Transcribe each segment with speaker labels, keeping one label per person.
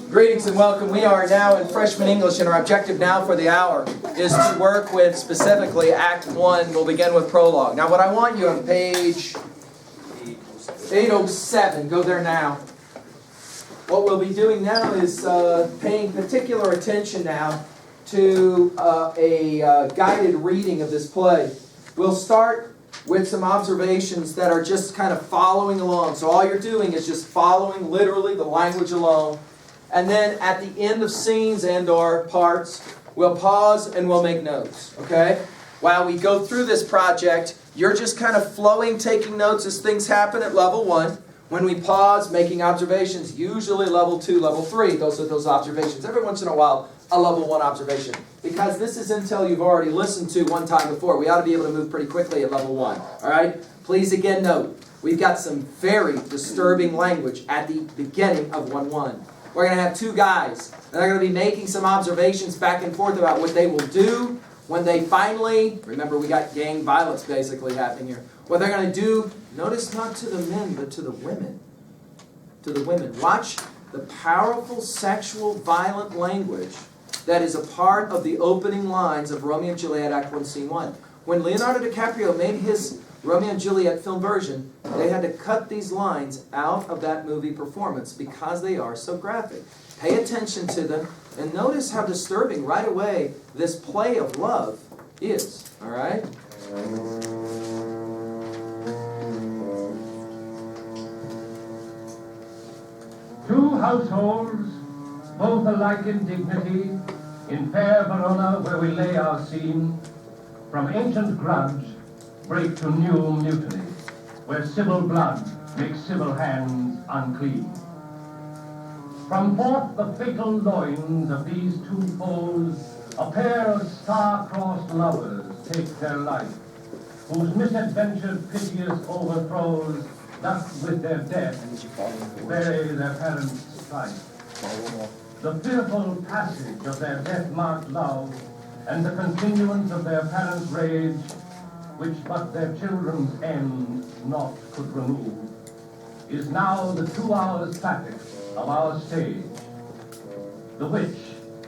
Speaker 1: Greetings and welcome. We are now in Freshman English, and our objective now for the hour is to work with specifically Act 1. We'll begin with prologue. Now what I want you on page 807, go there now. What we'll be doing now is paying particular attention now to a guided reading of this play. We'll start with some observations that are just kind of following along. So all you're doing is just following literally the language alone. And then at the end of scenes and or parts, we'll pause and we'll make notes. Okay? While we go through this project, you're just kind of flowing, taking notes as things happen at level 1. When we pause, making observations, usually level 2, level 3. Those are those observations. Every once in a while, a level 1 observation. Because this is intel you've already listened to one time before. We ought to be able to move pretty quickly at level 1. All right? Please again note, we've got some very disturbing language at the beginning of 1-1. We're going to have two guys. And they're going to be making some observations back and forth about what they will do when they finally, remember we got gang violence basically happening here. What they're going to do, notice not to the men, but to the women. To the women. Watch the powerful sexual violent language that is a part of the opening lines of Romeo and Juliet Act 1, Scene 1. When Leonardo DiCaprio made his Romeo and Juliet film version, they had to cut these lines out of that movie performance because they are so graphic. Pay attention to them and notice how disturbing right away this play of love is. All right?
Speaker 2: Two households, both alike in dignity, in fair Verona where we lay our scene, from ancient grudge break to new mutiny, where civil blood makes civil hands unclean. From forth the fatal loins of these two foes, a pair of star-crossed lovers take their life, whose misadventured piteous overthrows thus with their death bury their parents' strife. The fearful passage of their death-marked love and the continuance of their parents' rage, which but their children's end naught could remove, is now the 2 hours traffic of our stage, the which,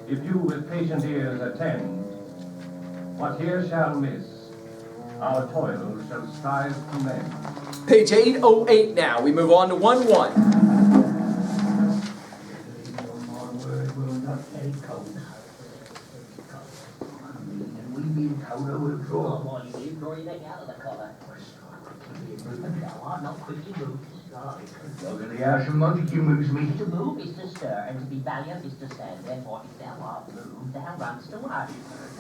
Speaker 2: if you with patient ears attend, what here shall miss, our toil shall strive to mend.
Speaker 1: Page 808 now. We move on to 1-1.
Speaker 3: Montague moves me.
Speaker 4: To move is to stir, and to be valiant is to stand. Therefore, if thou art moved, thou runst away.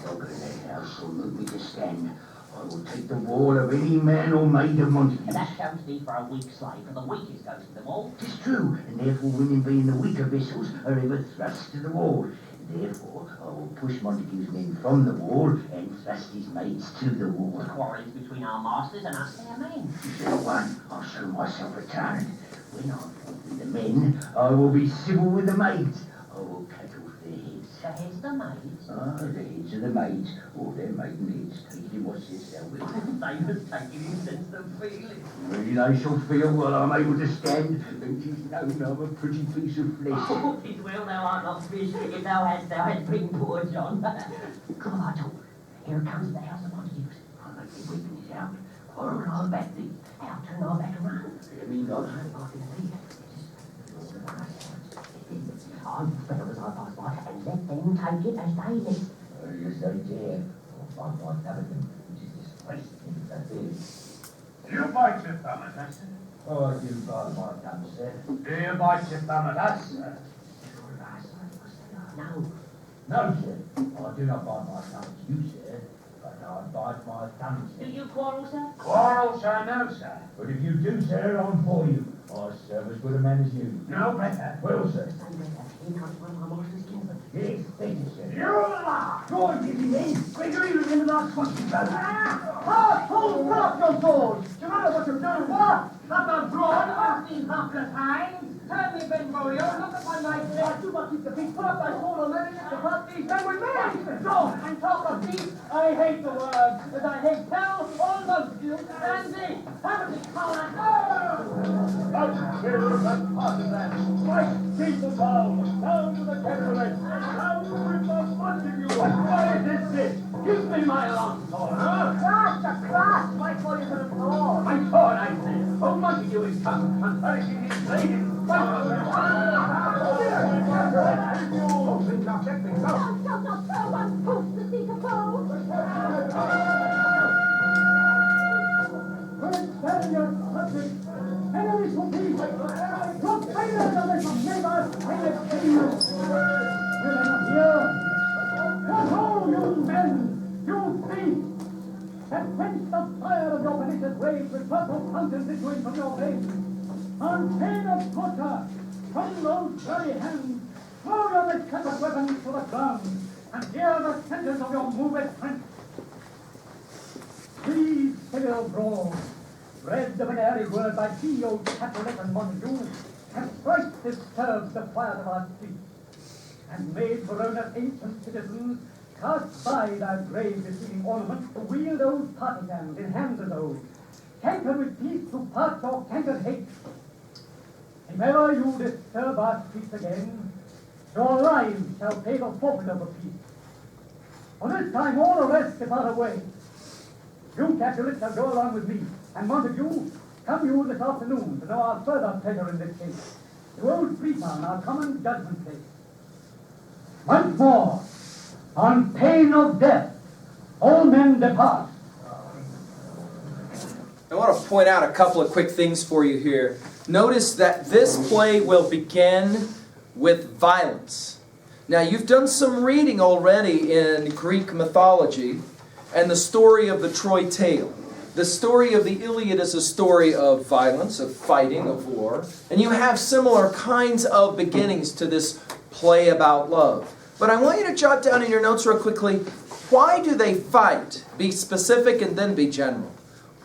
Speaker 3: Dog in that house will move me to stand. I will take the wall of any man or maid of Montague.
Speaker 4: And that shows thee for a weak slave, for the weakest goes to the wall.
Speaker 3: 'Tis true, and therefore women being the weaker vessels are ever thrust to the wall. Therefore, I will push Montague's men from the wall and thrust his maids to the wall.
Speaker 4: The quarrel is between our masters and us fair men.
Speaker 3: If thou one, I'll show myself retarded. When I fight with the men, I will be civil with the maids. I will cut off their heads.
Speaker 4: The heads the maids.
Speaker 3: Ah, the heads of the maids, or their maiden heads. Take him what's yourself.
Speaker 4: They must take him since the feeling.
Speaker 3: Really they shall feel while I'm able to stand, and 'tis known I'm a pretty piece of flesh.
Speaker 4: Oh, it will thou art not fish, if thou hadst bring poor John. Come on, Otto. Here comes the house of Montagues.
Speaker 3: I make the weapons out, quarrel and I'll back thee.
Speaker 4: I'll turn our back around.
Speaker 3: Hear me not.
Speaker 4: I'm better as I pass by, and let them take it as they list.
Speaker 3: Oh, yes, they dare. I'll find my Aberdeen, which is disgraced in that bed.
Speaker 2: Do you bite your thumb at us?
Speaker 3: Oh, I do buy my gun, sir.
Speaker 2: Do you bite your thumb at us, sir?
Speaker 4: No.
Speaker 3: No, sir. I do not bite my thumb at you, sir. But I bite my thumb,
Speaker 4: Do
Speaker 3: sir.
Speaker 4: you quarrel, sir?
Speaker 2: Quarrel, sir, no, sir.
Speaker 3: But if you do, sir, I'm for you. I serve as good a man as you.
Speaker 2: No better.
Speaker 3: Well, sir.
Speaker 4: Say better. Here comes one of our masters, Gilbert.
Speaker 3: Yes, thank you, sir.
Speaker 2: You lie!
Speaker 3: Go on, give me men. Gregory, remember last Monday, brother.
Speaker 5: Pull up your swords! Do you know what you're doing? What? Not on drawn, I've seen helpless hands. Turn me, Ben Folio, look at my knife there. I do not keep the peace. Put up thy sword and let it depart these men with me. No, and talk of peace. I hate the word, as I hate hell, all Montague, and thee. Haven't you, Colin? Out here, that partisan. Fight, keep the down. Down to the Capulet. Down with the Montague. Why is this? Give me my long sword, huh?
Speaker 4: Crash, a crash! My sword is an sword.
Speaker 5: My sword, I say. Oh, Montague is come. Converting his blade. Enemies will be. Your failures of this neighbor. I have seen you. Women here. What ho, you men, you thieves! And quench the fire of your malicious rage with purple fountains issuing from your veins. On pain of torture, from those very hands, throw your misshapen weapons to the ground, and hear the sentence of your moved friends. These civil brawls, bred of an airy word by Geo, Capulet, and Montague, have thrice disturbed the quiet of our streets, and made Verona's ancient citizens cast by their grave deceiving ornaments to wield old partisans in hands of those, cankered with peace to part or cankered hate. If ever you disturb our streets again, your lives shall pay the forfeit of the peace. For this time all the rest depart away. You, Capulet, shall go along with me, and Montague, come you this afternoon to know our further pleasure in this case, to old Freetown, our common judgment place. Once more, on pain of death, all men depart.
Speaker 1: I want to point out a couple of quick things for you here. Notice that this play will begin with violence. Now, you've done some reading already in Greek mythology and the story of the Troy tale. The story of the Iliad is a story of violence, of fighting, of war. And you have similar kinds of beginnings to this play about love. But I want you to jot down in your notes real quickly, why do they fight? Be specific and then be general.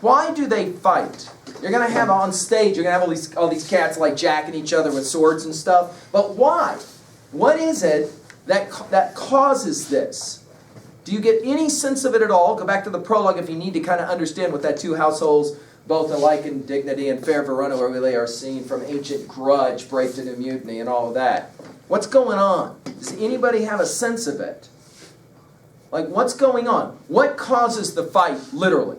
Speaker 1: Why do they fight? You're going to have on stage, you're going to have all these cats like jacking each other with swords and stuff. But why? What is it that causes this? Do you get any sense of it at all? Go back to the prologue if you need to kind of understand what that two households, both alike in dignity, and fair Verona, where we lay our scene, from ancient grudge, break to new mutiny, and all of that. What's going on? Does anybody have a sense of it? Like, what's going on? What causes the fight, literally?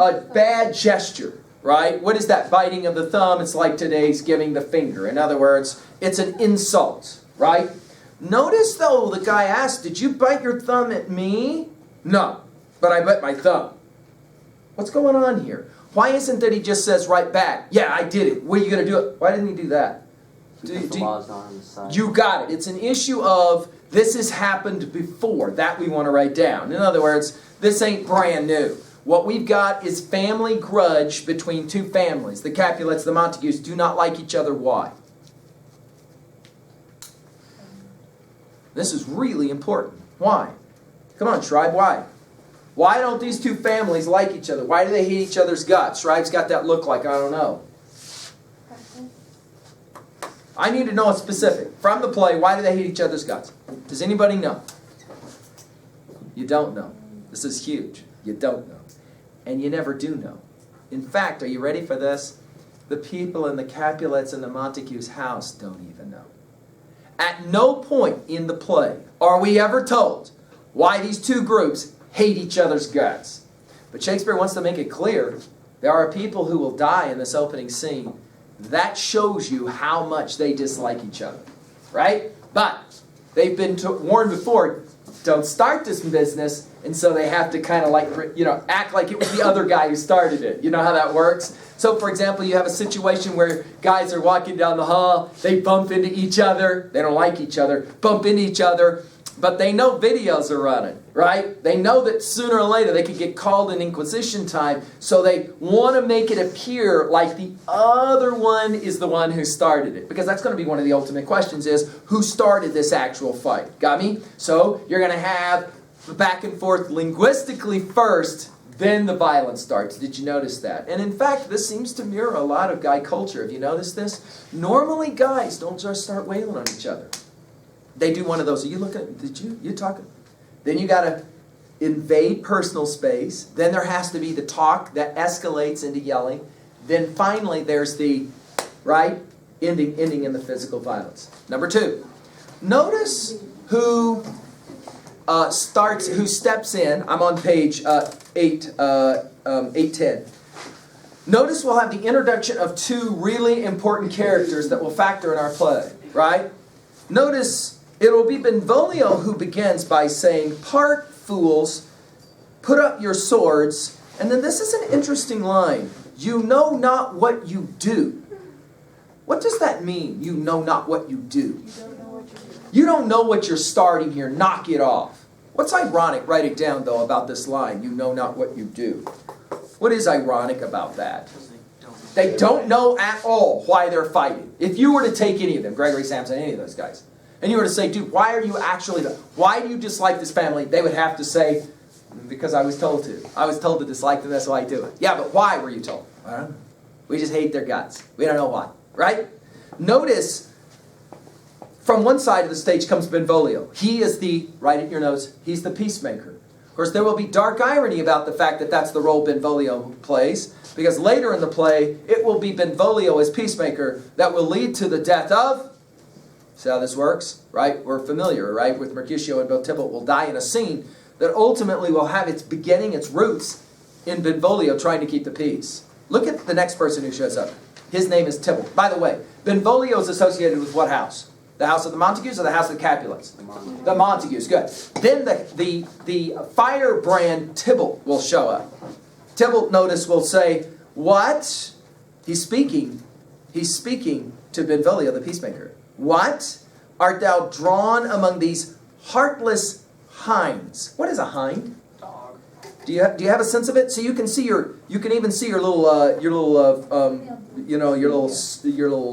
Speaker 1: A bad gesture, right? What is that? Biting of the thumb. It's like today's giving the finger. In other words, it's an insult, right? Notice, though, the guy asked, did you bite your thumb at me? No, but I bit my thumb. What's going on here? Why isn't that he just says right back, yeah, I did it. What are you going to do it? Why didn't he do that?
Speaker 6: Because the law's not on his side.
Speaker 1: You got it. It's an issue of this has happened before. That we want to write down. In other words, this ain't brand new. What we've got is family grudge between two families. The Capulets, the Montagues do not like each other. Why? This is really important. Why? Come on, Shrive, why? Why don't these two families like each other? Why do they hate each other's guts? Shrive's got that look like, I don't know. I need to know a specific. From the play, why do they hate each other's guts? Does anybody know? You don't know. This is huge. You don't know. And you never do know. In fact, are you ready for this? The people in the Capulets and the Montagues' house don't even know. At no point in the play are we ever told why these two groups hate each other's guts. But Shakespeare wants to make it clear there are people who will die in this opening scene. That shows you how much they dislike each other, right? But they've been warned before, don't start this business, and so they have to kind of like, act like it was the other guy who started it. You know how that works? So, for example, you have a situation where guys are walking down the hall, they bump into each other, they don't like each other, bump into each other, but they know videos are running, right? They know that sooner or later they could get called in Inquisition time, so they want to make it appear like the other one is the one who started it. Because that's going to be one of the ultimate questions is, who started this actual fight? Got me? So you're going to have the back and forth linguistically first, then the violence starts. Did you notice that? And in fact, this seems to mirror a lot of guy culture. Have you noticed this? Normally, guys don't just start wailing on each other. They do one of those. Are you looking? You talking? Then you got to invade personal space. Then there has to be the talk that escalates into yelling. Then finally, there's the ending in the physical violence. Number 2, notice who steps in. I'm on page 810. Notice we'll have the introduction of 2 really important characters that will factor in our play, right? Notice it will be Benvolio who begins by saying, "Part, fools, put up your swords." And then this is an interesting line. "You know not what you do." What does that mean, you know not what you do? You don't know what you're starting here. Knock it off. What's ironic, write it down though, about this line, "You know not what you do"? What is ironic about that? They don't know at all why they're fighting. If you were to take any of them, Gregory Sampson, any of those guys, and you were to say, "Dude, why do you dislike this family?" They would have to say, "Because I was told to. I was told to dislike them, that's why I do it." "Yeah, but why were you told?" "I don't know. We just hate their guts. We don't know why." Right? Notice, from one side of the stage comes Benvolio. He is write in your notes, he's the peacemaker. Of course, there will be dark irony about the fact that that's the role Benvolio plays, because later in the play, it will be Benvolio as peacemaker that will lead to the death of... See how this works? Right? We're familiar, right? With Mercutio and both Tybalt will die in a scene that ultimately will have its beginning, its roots, in Benvolio trying to keep the peace. Look at the next person who shows up. His name is Tybalt. By the way, Benvolio is associated with what house? The house of the Montagues or the house of the Capulets? The Montagues, good. Then the firebrand Tybalt will show up. Tybalt, notice, will say, "What?" He's speaking to Benvolio, the peacemaker. "What? Art thou drawn among these heartless hinds?" What is a hind?
Speaker 6: Dog.
Speaker 1: Do you have a sense of it? So you can even see your little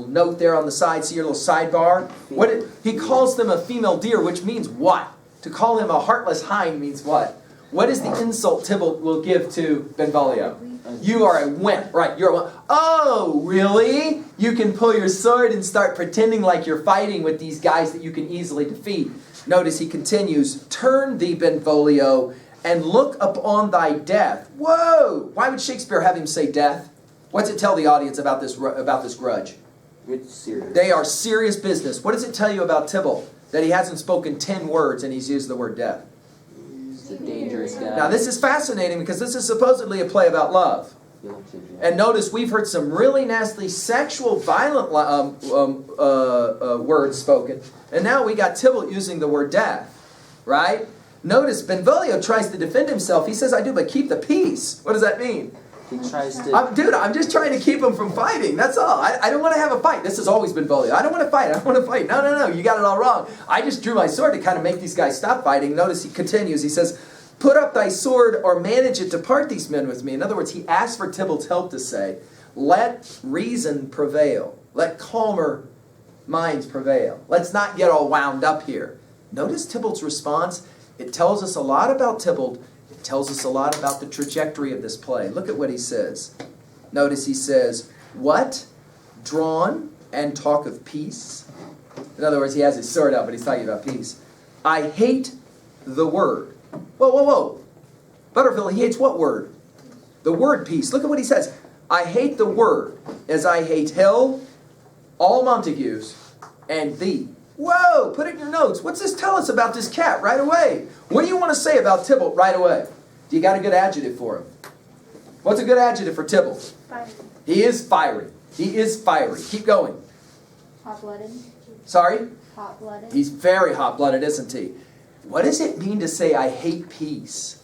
Speaker 1: note there on the side. See your little sidebar. He calls them a female deer, which means what? To call him a heartless hind means what? What is the insult Tybalt will give to Benvolio? "You are a wimp." Right, you're a wimp. "Oh, really? You can pull your sword and start pretending like you're fighting with these guys that you can easily defeat." Notice he continues, "Turn thee, Benvolio, and look upon thy death." Whoa! Why would Shakespeare have him say death? What's it tell the audience about this grudge?
Speaker 6: It's serious.
Speaker 1: They are serious business. What does it tell you about Tybalt? That he hasn't spoken 10 words and he's used the word death.
Speaker 6: He's a dangerous guy.
Speaker 1: Now this is fascinating because this is supposedly a play about love. And notice we've heard some really nasty sexual violent words spoken. And now we got Tybalt using the word death. Right? Notice Benvolio tries to defend himself. He says, "I do, but keep the peace." What does that mean?
Speaker 6: He tries to...
Speaker 1: I'm just trying to keep him from fighting. That's all. I don't want to have a fight. This has always been Benvolio. I don't want to fight. I don't want to fight. No. You got it all wrong. I just drew my sword to kind of make these guys stop fighting. Notice he continues. He says, "Put up thy sword or manage it to part these men with me." In other words, he asks for Tybalt's help to say, "Let reason prevail. Let calmer minds prevail. Let's not get all wound up here." Notice Tybalt's response. It tells us a lot about Tybalt. It tells us a lot about the trajectory of this play. Look at what he says. Notice he says, "What? Drawn and talk of peace?" In other words, he has his sword out, but he's talking about peace. "I hate the word." Whoa. Butterfield, he hates what word? The word peace. Look at what he says. "I hate the word, as I hate hell, all Montagues, and thee." Whoa, put it in your notes. What's this tell us about this cat right away? What do you want to say about Tybalt right away? Do you got a good adjective for him? What's a good adjective for Tybalt?
Speaker 7: Fiery.
Speaker 1: He is fiery. He is fiery. Keep going.
Speaker 7: Hot-blooded.
Speaker 1: Sorry?
Speaker 7: Hot-blooded.
Speaker 1: He's very hot-blooded, isn't he? What does it mean to say, "I hate peace"?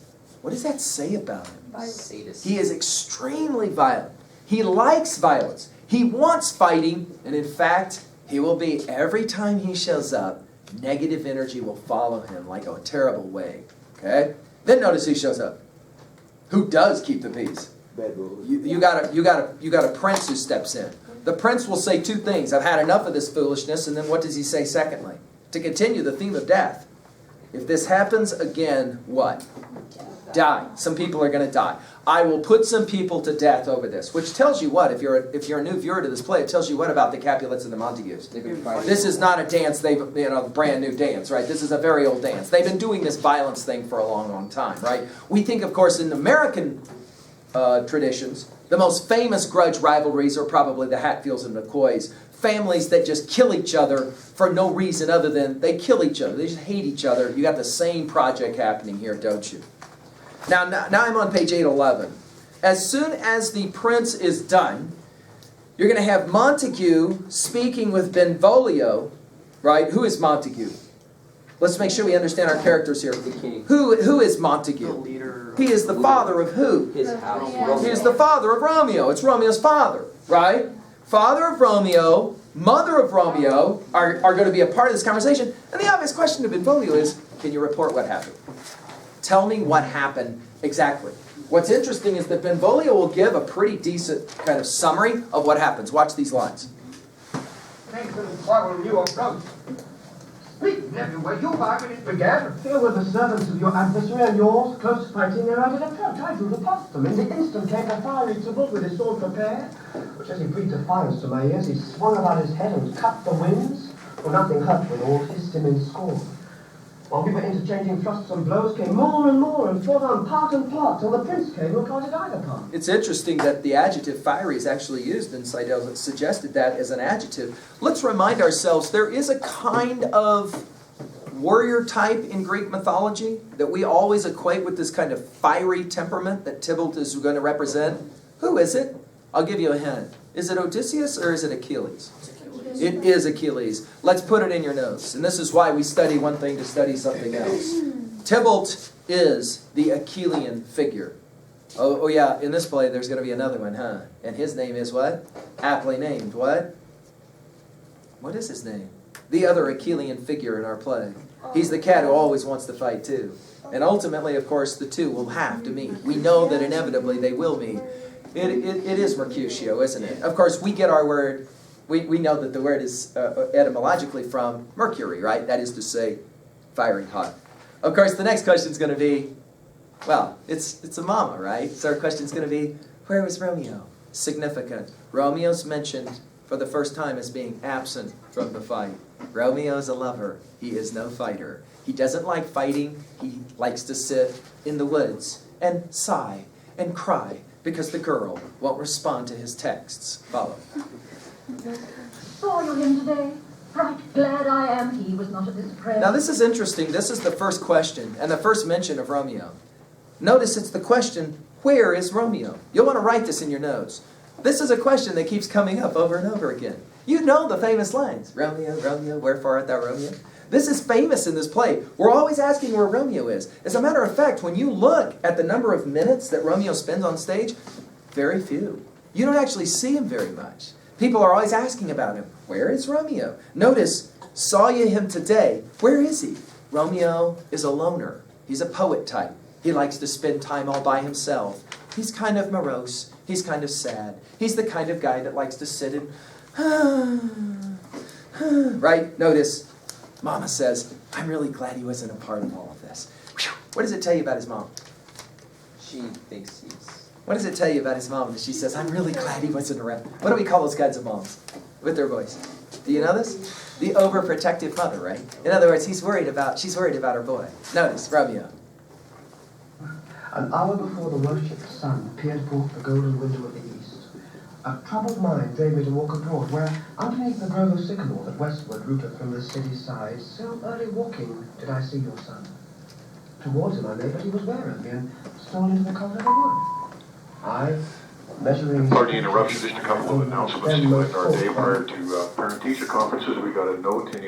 Speaker 1: What does that say about him?
Speaker 6: Sadist.
Speaker 1: He is extremely violent. He likes violence. He wants fighting, and in fact, he will be, every time he shows up, negative energy will follow him like a terrible wave. Okay? Then notice who shows up. Who does keep the peace? You got a prince who steps in. The prince will say 2 things. "I've had enough of this foolishness," and then what does he say secondly? To continue the theme of death. "If this happens again, what?" Die. Some people are going to die. I will put some people to death over this, which tells you what, if you're a new viewer to this play, it tells you what about the Capulets and the Montagues. This is not a dance, brand new dance, right? This is a very old dance. They've been doing this violence thing for a long, long time, right? We think, of course, in American traditions, the most famous grudge rivalries are probably the Hatfields and McCoys. Families that just kill each other for no reason other than they kill each other. They just hate each other. You got the same project happening here, don't you? Now I'm on page 811. As soon as the prince is done, you're going to have Montague speaking with Benvolio, right? Who is Montague? Let's make sure we understand our characters here.
Speaker 6: The king.
Speaker 1: Who is Montague?
Speaker 6: The leader.
Speaker 1: He is the father of who?
Speaker 6: His house.
Speaker 7: Yeah.
Speaker 1: He is the father of Romeo. It's Romeo's father, right? Father of Romeo, mother of Romeo are going to be a part of this conversation. And the obvious question to Benvolio is, can you report what happened? Tell me what happened exactly. What's interesting is that Benvolio will give a pretty decent kind of summary of what happens. Watch these lines.
Speaker 2: Excellent quarrel you approach. Speak, nephew, were you by when it began?
Speaker 8: Here were the servants of your adversary and yours, close fighting their at approach. I drew the past them. In the instant came a fiery Tybalt with his sword prepared, which as he breathed defiance to my ears, he swung about his head and cut the winds, for nothing hurt when all hissed him in scorn. While we were interchanging thrusts and blows, came more and fought on part and part, till the prince came who parted either part.
Speaker 1: It's interesting that the adjective fiery is actually used, and Seidel suggested that as an adjective. Let's remind ourselves there is a kind of warrior type in Greek mythology that we always equate with this kind of fiery temperament that Tybalt is going to represent. Who is it? I'll give you a hint. Is it Odysseus or is it Achilles? It is Achilles. Let's put it in your notes. And this is why we study one thing to study something else. Tybalt is the Achillean figure. Oh yeah, in this play there's going to be another one, huh? And his name is what? Aptly named. What? What is his name? The other Achillean figure in our play. He's the cat who always wants to fight too. And ultimately, of course, the two will have to meet. We know that inevitably they will meet. It is Mercutio, isn't it? Of course, we get our word... We know that the word is etymologically from Mercury, right? That is to say, fiery hot. Of course, the next question is going to be, well, it's a mama, right? So our question is going to be, where was Romeo? Significant. Romeo's mentioned for the first time as being absent from the fight. Romeo's a lover. He is no fighter. He doesn't like fighting. He likes to sit in the woods and sigh and cry because the girl won't respond to his texts. Follow.
Speaker 4: Saw you him today? Right glad I am he was not at this prayer.
Speaker 1: Now this is interesting. This is the first question and the first mention of Romeo. Notice it's the question, where is Romeo? You'll want to write this in your notes. This is a question that keeps coming up over and over again. You know the famous lines. Romeo, Romeo, wherefore art thou Romeo? This is famous in this play. We're always asking where Romeo is. As a matter of fact, when you look at the number of minutes that Romeo spends on stage, very few. You don't actually see him very much. People are always asking about him. Where is Romeo? Notice, saw ye him today. Where is he? Romeo is a loner. He's a poet type. He likes to spend time all by himself. He's kind of morose. He's kind of sad. He's the kind of guy that likes to sit and... right? Notice, Mama says, I'm really glad he wasn't a part of all of this. What does it tell you about his mom?
Speaker 6: She thinks he's...
Speaker 1: What does it tell you about his mom? She says, I'm really glad he wasn't around. What do we call those kinds of moms with their voice? Do you know this? The overprotective mother, right? In other words, she's worried about her boy. Notice, Romeo.
Speaker 8: An hour before the worshipped sun peered forth the golden window of the east, a troubled mind drave me to walk abroad, where, underneath the grove of sycamore that westward routed from the city's side, so early walking did I see your son. Towards him I made, but he was ware of me, and stole into the covert of the wood. I, measuring...
Speaker 9: Pardon the interruption, just a couple of announcements to end our day prior to parent-teacher conferences. We got a note in